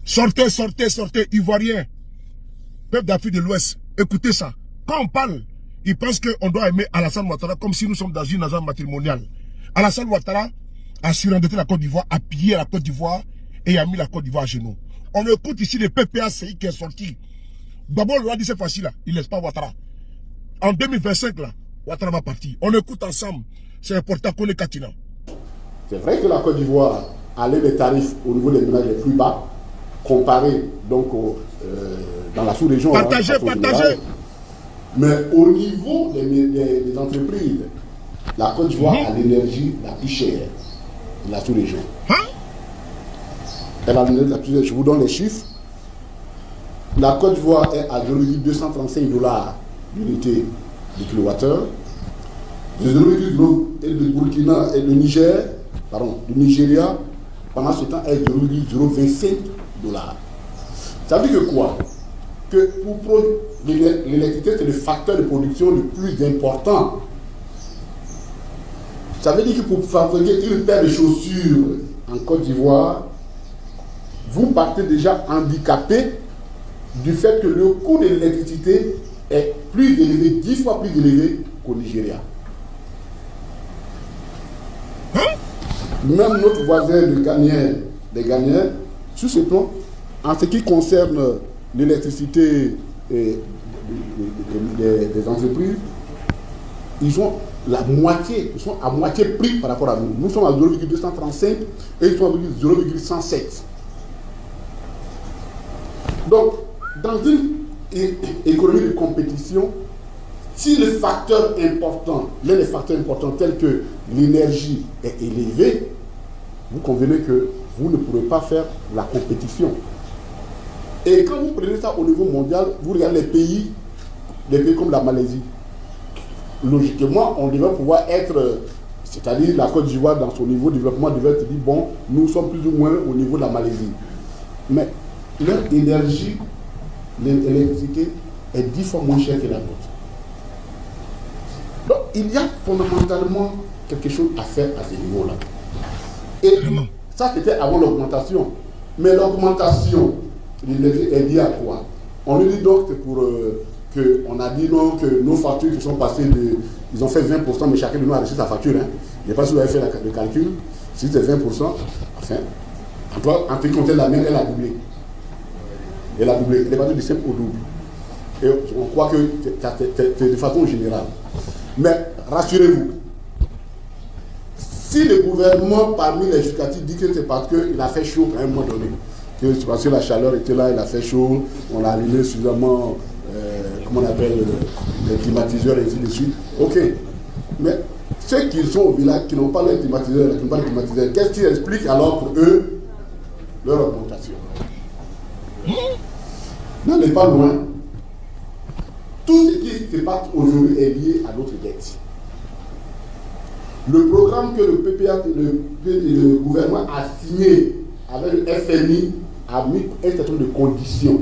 Sortez, sortez, sortez, Ivoiriens. Peuple d'Afrique de l'Ouest, écoutez ça. Quand on parle, ils pensent qu'on doit aimer Alassane Ouattara comme si nous sommes dans une agence matrimoniale. Alassane Ouattara a surendetté la Côte d'Ivoire, a pillé la Côte d'Ivoire et a mis la Côte d'Ivoire à genoux. On écoute ici le PPACI qui est sorti. D'abord, le roi dit c'est facile là, il ne laisse pas Ouattara. En 2025 là, Ouattara va partir. On écoute ensemble. C'est important qu'on est Katina. C'est vrai que la Côte d'Ivoire a les tarifs au niveau des ménages les plus bas, comparé donc dans la sous-région. Partagez, partagez. Mais au niveau des entreprises, la Côte d'Ivoire a l'énergie la plus chère de la sous-région. Elle a l'énergie la plus chère. Je vous donne les chiffres. La Côte d'Ivoire est à 0,235 $ l'unité de kilowattheure. Le 0,0 et le Burkina et le Niger, pardon, le Nigeria, pendant ce temps, est 0,025 $. Ça veut dire que quoi? Que pour produire l'électricité, c'est le facteur de production le plus important. Ça veut dire que pour fabriquer une paire de chaussures en Côte d'Ivoire, vous partez déjà handicapé du fait que le coût de l'électricité est plus élevé, 10 fois plus élevé qu'au Nigeria. Même notre voisin de Ghanéen, les Ghanéens, sur ce plan, en ce qui concerne l'électricité des entreprises, ils sont la moitié, ils sont à moitié prix par rapport à nous. Nous sommes à 0,235 et ils sont à 0,107. Donc, dans une économie de compétition, si les facteurs importants, l'un des facteurs importants tels que l'énergie est élevé, vous convenez que vous ne pourrez pas faire la compétition. Et quand vous prenez ça au niveau mondial, vous regardez les pays comme la Malaisie. Logiquement, on devrait pouvoir être, c'est-à-dire la Côte d'Ivoire dans son niveau de développement devrait être dit, bon, nous sommes plus ou moins au niveau de la Malaisie. Mais leur énergie, l'électricité est 10 fois moins chère que la nôtre. Donc, il y a fondamentalement quelque chose à faire à ce niveau-là. Et ça, c'était avant l'augmentation. Mais l'augmentation est liée à quoi? On lui dit donc que on a dit non, que nos factures qui sont passées ils ont fait 20%, mais chacun de nous a reçu sa facture. Hein. Je ne sais pas si vous avez fait le calcul. Si c'est 20%, enfin, en fait, compter la mienne, elle a doublé. Elle a doublé. Elle est passée du simple au double. Et on croit que c'est de façon générale. Mais rassurez-vous, si le gouvernement, parmi les justificatifs, dit que c'est parce qu'il a fait chaud à un moment donné, que c'est parce que la chaleur était là, il a fait chaud, on a allumé suffisamment, comment on appelle, les climatiseurs et ainsi de suite, ok. Mais ceux qui sont au village, qui n'ont pas les climatiseurs, qu'est-ce qui explique alors pour eux leur augmentation? N'allez pas loin. Tout ce qui se passe aujourd'hui est lié à notre dette. Le programme que le PPA, le gouvernement a signé avec le FMI a mis un certain nombre de conditions.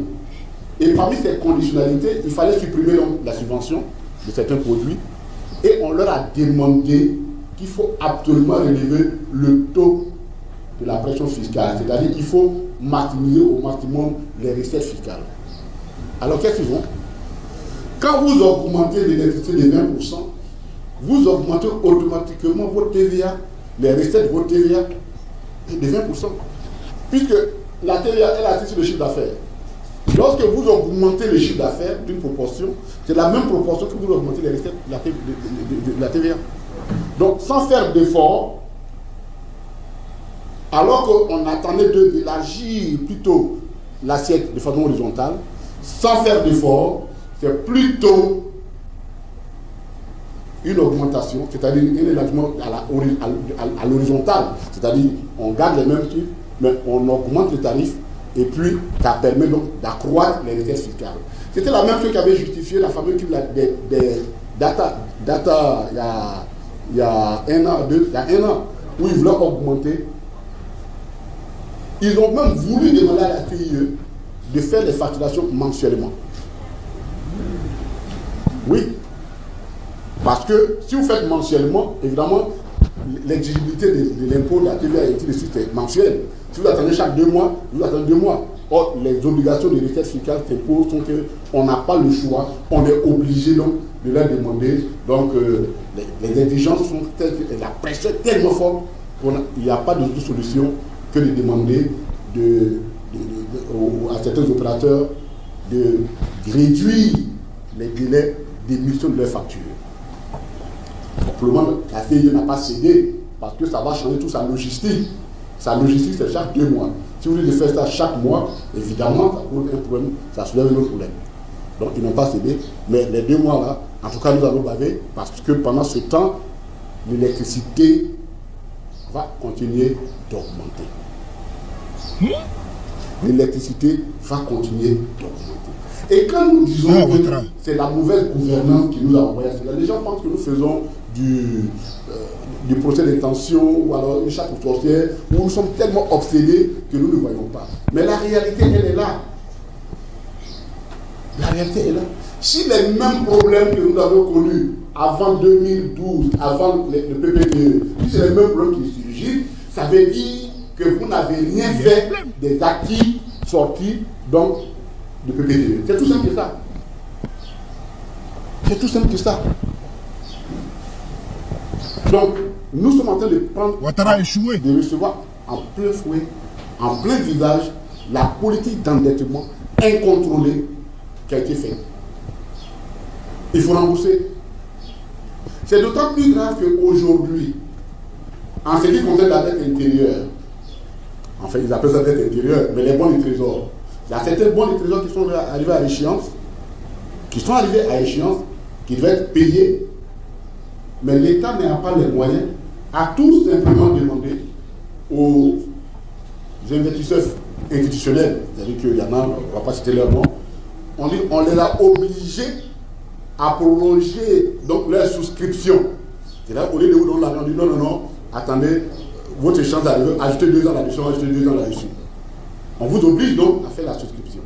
Et parmi ces conditionnalités, il fallait supprimer donc la subvention de certains produits. Et on leur a demandé qu'il faut absolument relever le taux de la pression fiscale. C'est-à-dire qu'il faut maximiser au maximum les recettes fiscales. Alors qu'est-ce qu'ils font? Quand vous augmentez l'électricité de 20%, vous augmentez automatiquement votre TVA, les recettes de votre TVA de 20%. Puisque la TVA, elle assiste sur le chiffre d'affaires. Lorsque vous augmentez le chiffre d'affaires d'une proportion, c'est la même proportion que vous augmentez les recettes de la TVA. Donc, sans faire d'effort, alors qu'on attendait d'élargir plutôt l'assiette de façon horizontale, sans faire d'effort, c'est plutôt une augmentation, c'est-à-dire un élargissement à l'horizontale. C'est-à-dire, on garde les mêmes chiffres, mais on augmente les tarifs, et puis ça permet donc d'accroître les recettes fiscales. C'était la même chose qui avait justifié la fameuse crise des data il y a un an, où ils voulaient augmenter. Ils ont même voulu demander à la CIE de faire les facturations mensuellement. Oui. Parce que si vous faites mensuellement, évidemment, l'exigibilité de l'impôt de la TVA est mensuelle. Si vous attendez chaque 2 mois, vous attendez 2 mois. Or, les obligations de requête fiscale s'imposent, sont qu'on n'a pas le choix, on est obligé donc de leur demander. Donc, les exigences sont telles, la pression est tellement forte qu'il n'y a pas d'autre solution que de demander à certains opérateurs de réduire les délais d'émission de leurs factures. Pour le moment, la CIE n'a pas cédé parce que ça va changer toute sa logistique. Sa logistique, c'est chaque 2 mois. Si vous voulez faire ça chaque mois, évidemment, ça pose un problème, ça soulève un autre problème. Donc, ils n'ont pas cédé. Mais les 2 mois là, en tout cas, nous allons baver parce que pendant ce temps, l'électricité va continuer d'augmenter. L'électricité va continuer d'augmenter. Et quand nous disons que c'est la mauvaise gouvernance qui nous a envoyé cela, les gens pensent que nous faisons du procès d'intention ou alors une chasse aux sorcières, où nous sommes tellement obsédés que nous ne voyons pas. Mais la réalité, elle est là. La réalité est là. Si les mêmes problèmes que nous avons connus avant 2012, avant le PPTE, si c'est les mêmes problèmes qui surgissent, ça veut dire que vous n'avez rien fait des acquis sortis donc de PPTE. C'est tout simple que ça. C'est tout simple que ça. Donc, nous sommes en train de prendre, de recevoir en plein fouet, en plein visage, la politique d'endettement incontrôlée qui a été faite. Il faut rembourser. C'est d'autant plus grave qu'aujourd'hui, en ce qui concerne la dette intérieure, en fait, ils appellent ça dette intérieure, mais les bons du trésor. Il y a certains bons du trésor qui sont arrivés à échéance, qui devaient être payés, mais l'État n'a pas les moyens, a tout simplement demandé aux investisseurs institutionnels, c'est-à-dire qu'il y en a, on ne va pas citer leur nom, on les a obligés à prolonger donc leur souscription. C'est-à-dire, au lieu de vous donner l'argent, on dit non, attendez, votre échange d'arriver, ajoutez 2 ans là-dessus, ajoutez 2 ans là-dessus. On vous oblige donc à faire la souscription.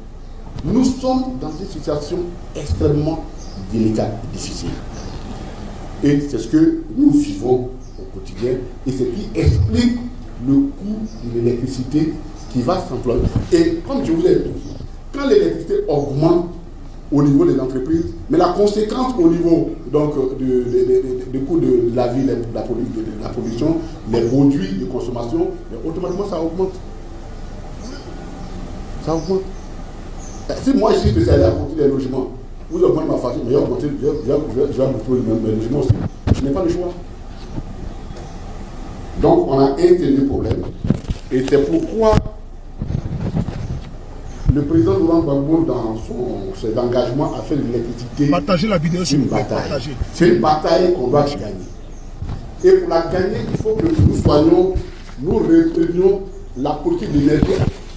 Nous sommes dans une situation extrêmement délicate et difficile. Et c'est ce que nous vivons au quotidien et ce qui explique le coût de l'électricité qui va s'employer. Et comme je vous ai dit, quand l'électricité augmente au niveau des entreprises, mais la conséquence au niveau donc, du coût de la vie, de la production, les produits de consommation, automatiquement ça augmente. Ça augmente. Si moi je suis spécialisé à monter les logements, vous augmentez ma facture, mais je vais monter mes logements aussi. Je n'ai pas le choix. Donc on a un tel problème. Et c'est pourquoi le président Laurent Gbagbo, dans ses engagements, a fait de l'électricité. Partagez la vidéo, c'est une bataille. C'est une bataille qu'on doit gagner. Et pour la gagner, il faut que nous reprenions la politique de l'énergie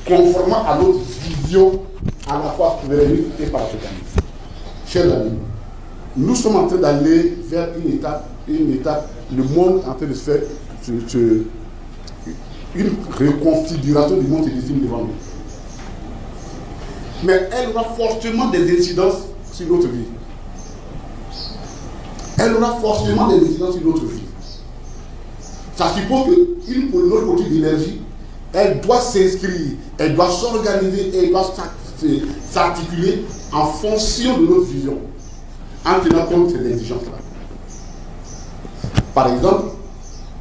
conformément à notre vision à la fois souverainiste et panafricaniste. Chers amis, nous sommes en train d'aller vers une étape, le monde est en train de se faire une reconfiguration du monde qui devant nous. Mais elle aura forcément des incidences sur notre vie. Elle aura forcément des incidences sur notre vie. Ça suppose qu'une notre politique d'énergie, elle doit s'inscrire, elle doit s'organiser, elle doit s'articuler en fonction de notre vision, en tenant compte de ces exigences-là. Par exemple,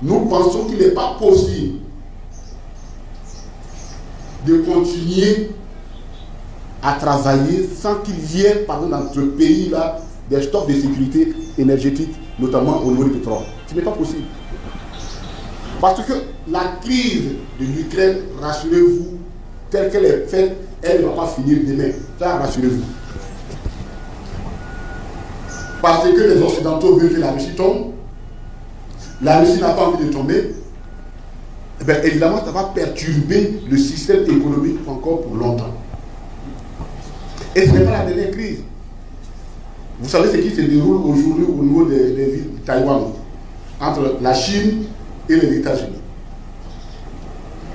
nous pensons qu'il n'est pas possible de continuer à travailler sans qu'il y ait, par exemple, dans notre pays-là, des stocks de sécurité énergétique, notamment au niveau du pétrole. Ce n'est pas possible. Parce que la crise de l'Ukraine, rassurez-vous, telle qu'elle est faite, elle ne va pas finir demain. Ça, rassurez-vous. Parce que les Occidentaux veulent que la Russie tombe. La Russie n'a pas envie de tomber. Eh bien, évidemment, ça va perturber le système économique encore pour longtemps. Et ce n'est pas la dernière crise. Vous savez ce qui se déroule aujourd'hui au niveau des villes de Taïwan, entre la Chine et les États-Unis.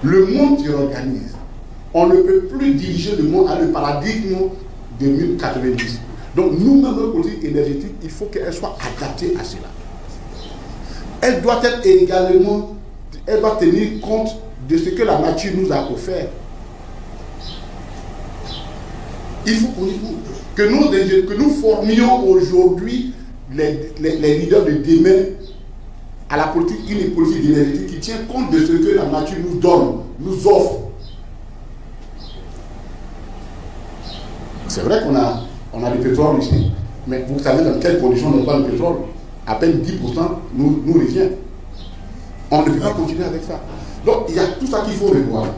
Le monde se réorganise. On ne peut plus diriger le monde à le paradigme de 1090. Donc nous-mêmes, notre politique énergétique, il faut qu'elle soit adaptée à cela. Elle doit être également, elle doit tenir compte de ce que la nature nous a offert. Il faut qu'on y pense. Que nous formions aujourd'hui les leaders de demain à la politique, une politique d'énergie qui tient compte de ce que la nature nous donne, nous offre. C'est vrai qu'on a du pétrole ici, mais vous savez dans quelles conditions on n'a pas le pétrole? À peine 10% nous revient. On ne peut pas continuer avec ça. Donc il y a tout ça qu'il faut revoir.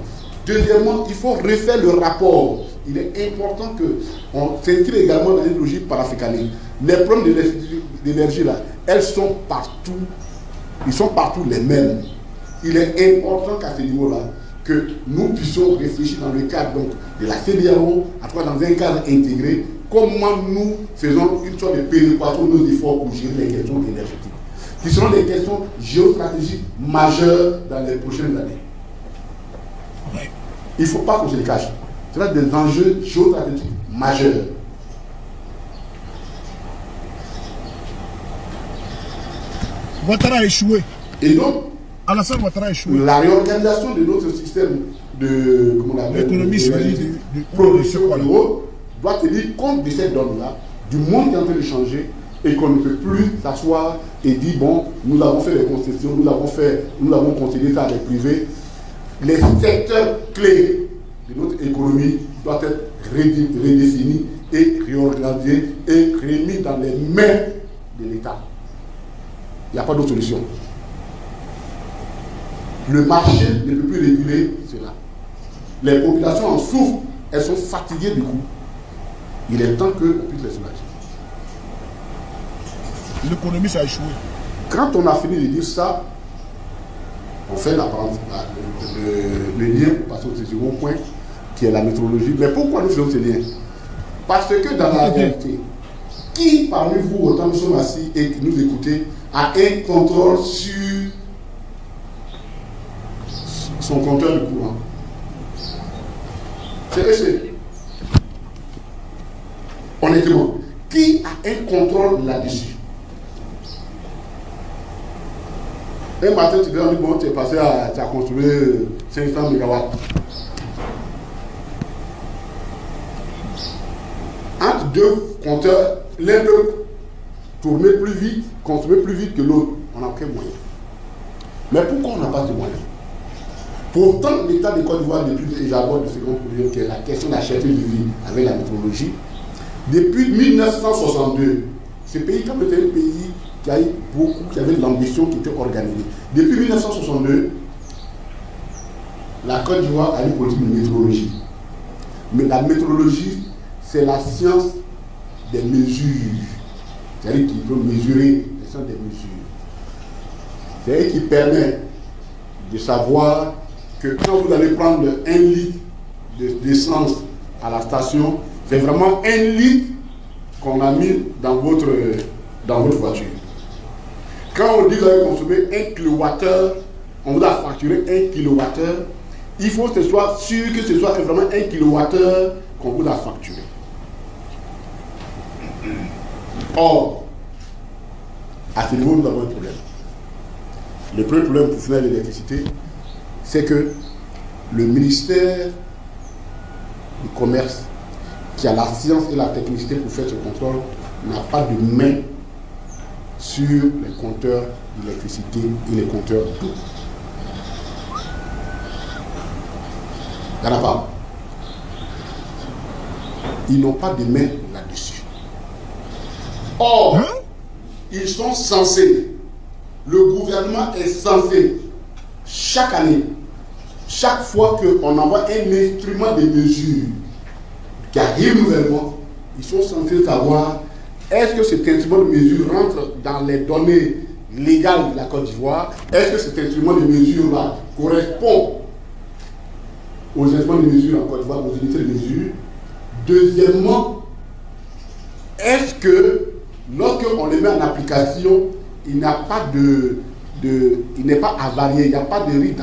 Deuxièmement, il faut refaire le rapport. Il est important qu'on s'inscrive également dans une logique panafricaniste. Les problèmes d'énergie là, elles sont partout. Ils sont partout les mêmes. Il est important qu'à ce niveau-là, que nous puissions réfléchir dans le cadre donc, de la CEDEAO, à travers dans un cadre intégré, comment nous faisons une sorte de péréquation de nos efforts pour gérer les questions énergétiques, qui seront des questions géostratégiques majeures dans les prochaines années. Il ne faut pas qu'on se les cache. Ce sont des enjeux géostratégiques majeurs. Ouattara a échoué. Et donc, Alassane Ouattara a échoué. la réorganisation de notre système de l'économie de production en Europe doit tenir compte de cette donne-là, du monde qui est en train de changer, et qu'on ne peut plus s'asseoir et dire bon, nous avons fait des concessions, nous avons concédé ça avec privé. Les secteurs clés de notre économie doivent être redéfinis et réorganisés et remis dans les mains de l'État. Il n'y a pas d'autre solution. Le marché ne peut plus réguler cela. Les populations en souffrent, elles sont fatiguées du coup. Il est temps qu'on puisse les soulager. L'économie, ça a échoué. Quand on a fini de dire ça, on fait le lien, parce que c'est le second point, qui est la métrologie. Mais pourquoi nous faisons ce lien? Parce que dans la réalité, qui parmi vous, autant nous sommes assis et qui nous écoutez, a un contrôle sur son compteur de courant? C'est honnêtement, qui a un contrôle là-dessus? Un matin, tu dis, bon, tu es passé à construire 500 MW. Entre deux compteurs, l'un peut tourner plus vite, consommer plus vite que l'autre. On n'a aucun moyen. Mais pourquoi on n'a pas de moyens? Pourtant, l'État de Côte d'Ivoire, depuis, et j'aborde le second point, qui est la question de la cherté de vie avec la métrologie, depuis 1962, ce pays, comme était un pays qui a eu beaucoup, qui avait de l'ambition, qui était organisée. Depuis 1962, la Côte d'Ivoire a une politique de métrologie. Mais la métrologie, c'est la science des mesures. C'est-à-dire qu'il peut mesurer la science des mesures. C'est-à-dire qui permet de savoir que quand vous allez prendre 1 litre d'essence à la station, c'est vraiment 1 litre qu'on a mis dans votre voiture. Quand on dit que vous allez consommer 1 kWh, on vous a facturé 1 kWh, il faut que ce soit sûr que ce soit vraiment 1 kWh qu'on vous a facturé. Or, à ce niveau, nous avons un problème. Le premier problème pour finir l'électricité, c'est que le ministère du Commerce, qui a la science et la technicité pour faire ce contrôle, n'a pas de main sur les compteurs d'électricité et les compteurs d'eau. Il n'y en a pas. Ils n'ont pas de main là-dessus. Or, ils sont censés, le gouvernement est censé, chaque année, chaque fois qu'on envoie un instrument de mesure qui arrive nouvellement, ils sont censés savoir est-ce que cet instrument de mesure rentre dans les données légales de la Côte d'Ivoire, est-ce que cet instrument de mesure-là correspond aux instruments de mesure en Côte d'Ivoire, aux unités de mesure. Deuxièmement, est-ce que lorsqu'on les met en application, il n'est pas avarié, il n'y a pas de risque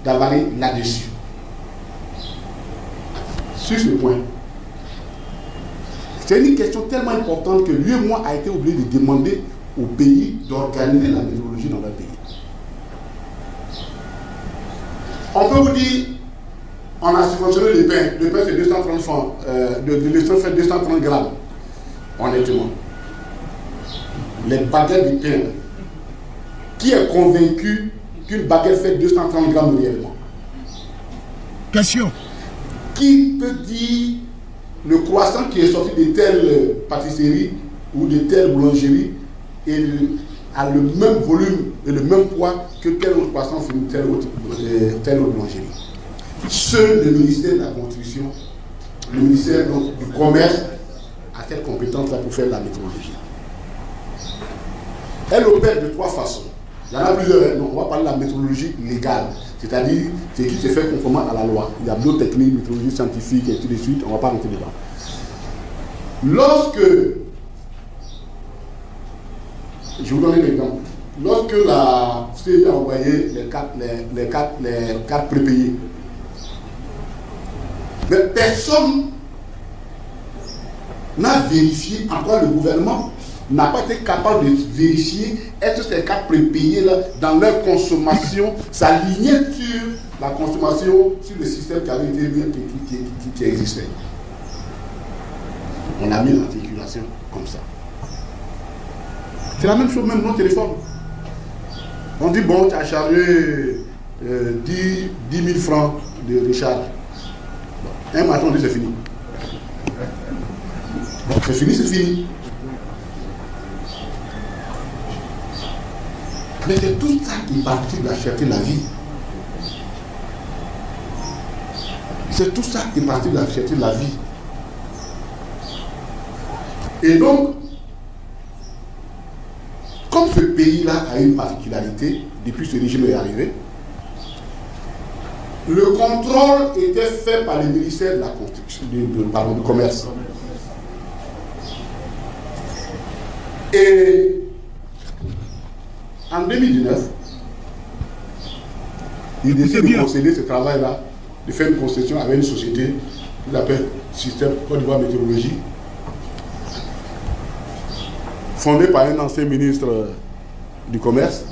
d'avarie là-dessus. Sur ce point, c'est une question tellement importante que lui et moi a été obligé de demander au pays d'organiser la méthodologie dans leur pays. On peut vous dire, on a subventionné le pain. Le pain, c'est 230 francs. Le lait fait 230 grammes. Honnêtement. Les baguettes de pain. Qui est convaincu qu'une baguette fait 230 grammes réellement? Question. Qui peut dire le croissant qui est sorti de telle pâtisserie ou de telle boulangerie a le même volume et le même poids que tel autre croissant sur telle autre boulangerie? Seul le ministère de la Construction, le ministère donc, du Commerce a cette compétence-là pour faire la métrologie. Elle opère de trois façons. Il y en a plusieurs. Donc on va parler de la métrologie légale, c'est-à-dire ce qui se fait conformément à la loi. Il y a d'autres techniques, métrologie scientifique et tout de suite, on ne va pas rentrer dedans. Lorsque, je vous donne un exemple, lorsque la CE a envoyé les cartes prépayées, mais personne n'a vérifié en quoi le gouvernement n'a pas été capable de vérifier est-ce que ces cartes prépayées là, dans leur consommation, s'alignaient sur la consommation, sur le système qui avait été mis et qui existait. On a mis l'articulation comme ça. C'est la même chose même dans le téléphone. On dit bon, tu as chargé 10 000 francs de recharge. Bon, un matin on dit c'est fini. Bon, c'est fini, c'est fini. Mais c'est tout ça qui participe de la cherté de la vie. C'est tout ça qui participe de la cherté de la vie. Et donc, comme ce pays-là a une particularité, depuis que ce régime est arrivé, le contrôle était fait par le ministère de la Construction, du Commerce. Et en 2019, il décide de concéder ce travail-là, de faire une concession avec une société qu'il appelle Système Côte d'Ivoire Météorologie, fondée par un ancien ministre du Commerce,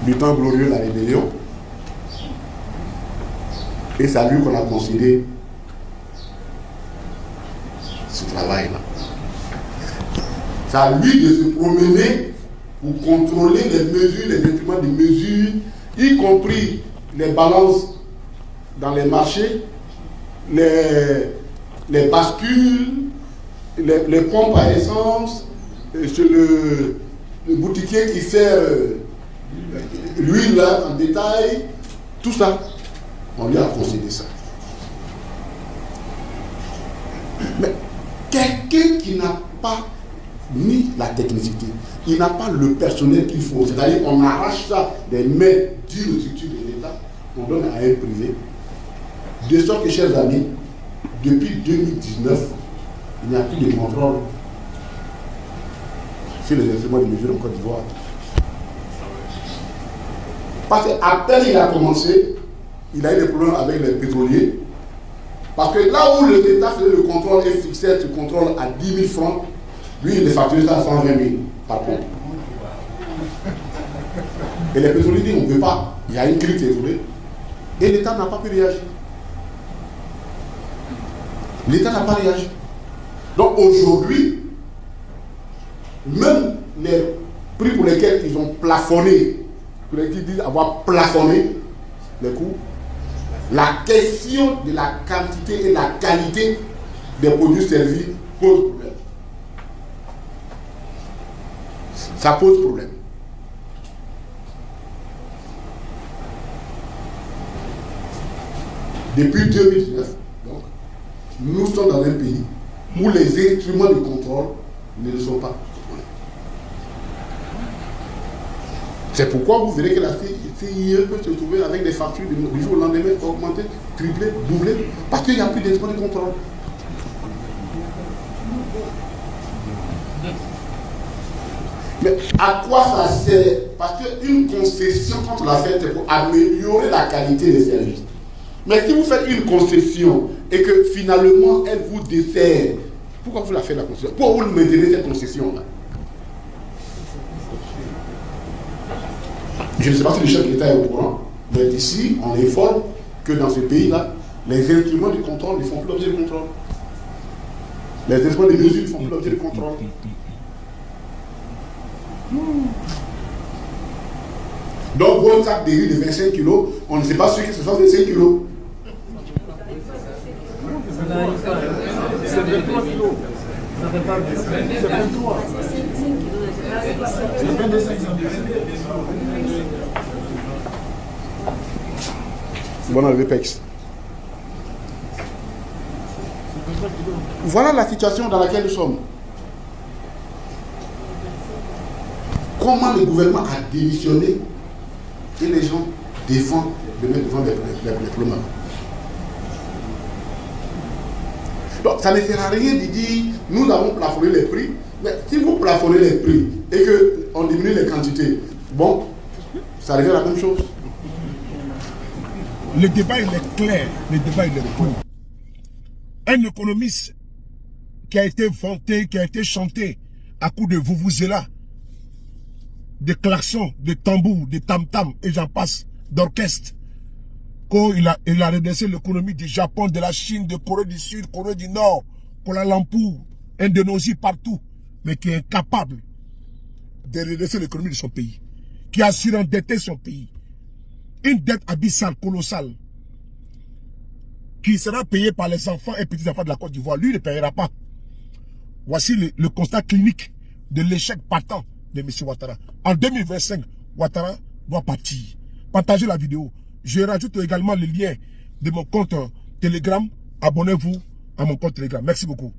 du temps glorieux de la rébellion. Et c'est à lui qu'on a concédé ce travail-là. C'est à lui de se promener pour contrôler les mesures, les instruments de mesure, y compris les balances dans les marchés, les bascules, les pompes à essence, chez le boutiquier qui sert l'huile là en détail, tout ça, on lui a concédé ça. Mais quelqu'un qui n'a pas ni la technicité, il n'a pas le personnel qu'il faut, c'est-à-dire on arrache ça des mains d'une structure de l'État, on donne à un privé, de sorte que, chers amis, depuis 2019, il n'y a plus de contrôle sur les instruments de mesure en Côte d'Ivoire. Parce qu'à peine il a commencé, il a eu des problèmes avec les pétroliers. Parce que là où l'État faisait le contrôle et fixait ce contrôle à 10 000 francs, lui il est facturé ça à 120 000 par contre. Et les pétroliers disent on ne peut pas, il y a une crise désolée. Et l'État n'a pas pu réagir. L'État n'a pas réagi. Donc aujourd'hui, même les prix pour lesquels ils ont plafonné, pour lesquels ils disent avoir plafonné les coûts, la question de la quantité et la qualité des produits servis pose problème. Ça pose problème. Depuis 2019, donc, nous sommes dans un pays où les instruments de contrôle ne le sont pas. C'est pourquoi vous verrez que la CIE peut se trouver avec des factures du jour au lendemain augmentées, triplées, doublées, parce qu'il n'y a plus d'instruments de contrôle. Mais à quoi ça sert? Parce qu'une concession, quand on la fait, c'est pour améliorer la qualité des services. Mais si vous faites une concession et que finalement elle vous dessert, pourquoi vous la faites la concession? Pourquoi vous maintenez cette concession-là? Je ne sais pas si le chef de l'État est au courant, mais ici, on informe que dans ce pays-là, les instruments de contrôle ne font plus l'objet de contrôle. Les instruments de mesure ne font plus l'objet de contrôle. Donc, votre sac de riz de 25 kg, on ne sait pas ce que ce sont 25 kg. C'est 23 kilos. Ça fait pas 23. C'est 25 kilos. Bon, le PEX. Voilà la situation dans laquelle nous sommes. Comment le gouvernement a démissionné et les gens défendent de mettre devant les problèmes. Donc, ça ne sert à rien de dire nous avons plafonné les prix. Mais si vous plafonnez les prix et qu'on diminue les quantités, bon, ça revient à la même chose. Le débat, il est clair. Le débat, il est beau. Un économiste qui a été vanté, qui a été chanté à coup de vuvuzela, de klaxons, de tambours, de tam-tam, et j'en passe, d'orchestre. Quand il a redressé l'économie du Japon, de la Chine, de Corée du Sud, Corée du Nord, Kuala Lumpur, Indonésie, partout, mais qui est incapable de redresser l'économie de son pays, qui a surendetté son pays. Une dette abyssale, colossale, qui sera payée par les enfants et petits-enfants de la Côte d'Ivoire. Lui, il ne payera pas. Voici le constat clinique de l'échec patent de M. Ouattara. En 2025, Ouattara doit partir. Partagez la vidéo. Je rajoute également le lien de mon compte Telegram. Abonnez-vous à mon compte Telegram. Merci beaucoup.